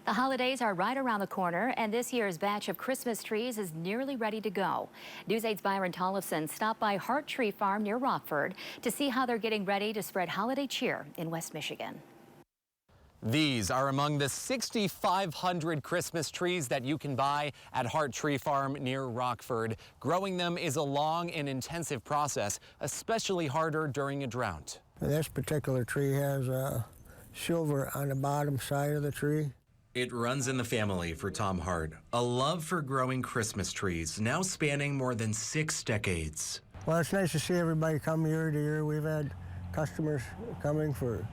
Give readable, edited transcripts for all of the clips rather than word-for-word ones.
The holidays are right around the corner, and this year's batch of Christmas trees is nearly ready to go. News 8's Byron Tollefson stopped by Hart Tree Farm near Rockford to see how they're getting ready to spread holiday cheer in West Michigan. These are among the 6,500 Christmas trees that you can buy at Hart Tree Farm near Rockford. Growing them is a long and intensive process, especially harder during a drought. This particular tree has silver on the bottom side of the tree. It runs in the family for Tom Hart, a love for growing Christmas trees, now spanning more than 6 decades. Well, it's nice to see everybody come year to year. We've had customers coming for,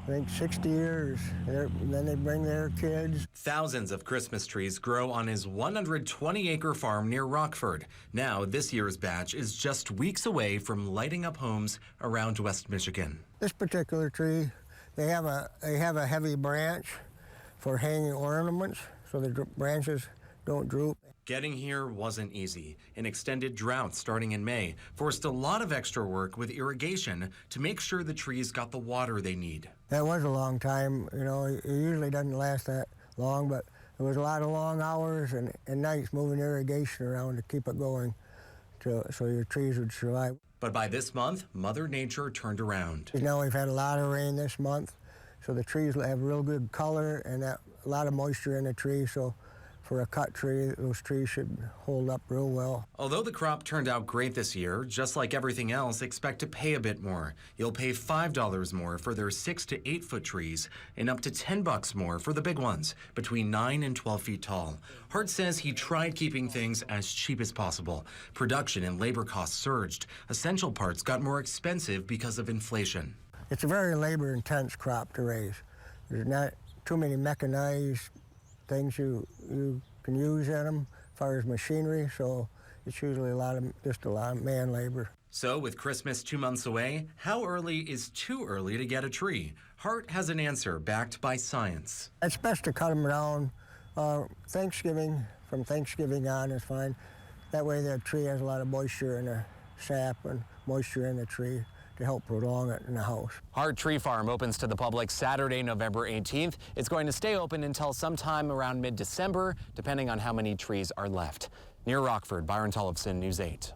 I think, 60 years. Then they bring their kids. Thousands of Christmas trees grow on his 120-acre farm near Rockford. Now, this year's batch is just weeks away from lighting up homes around West Michigan. This particular tree, they have a heavy branch for hanging ornaments, so the branches don't droop. Getting here wasn't easy. An extended drought starting in May forced a lot of extra work with irrigation to make sure the trees got the water they need. That was a long time. You know, it usually doesn't last that long, but there was a lot of long hours and nights moving irrigation around to keep it going so your trees would survive. But by this month, Mother Nature turned around. Now we've had a lot of rain this month, so the trees have real good color and a lot of moisture in the tree, so for a cut tree, those trees should hold up real well. Although the crop turned out great this year, just like everything else, expect to pay a bit more. You'll pay $5 more for their 6 to 8 foot trees and up to $10 more for the big ones, between 9 and 12 feet tall. Hart says he tried keeping things as cheap as possible. Production and labor costs surged. Essential parts got more expensive because of inflation. It's a very labor-intense crop to raise. There's not too many mechanized things you can use in them as far as machinery, so it's usually just a lot of man labor. So with Christmas 2 months away, how early is too early to get a tree? Hart has an answer backed by science. It's best to cut them down. Thanksgiving, from Thanksgiving on is fine. That way the tree has a lot of moisture in the sap and moisture in the tree to help prolong it in the house. Hart Tree Farm opens to the public Saturday, November 18th. It's going to stay open until sometime around mid-December, depending on how many trees are left. Near Rockford, Byron Tollefson, News 8.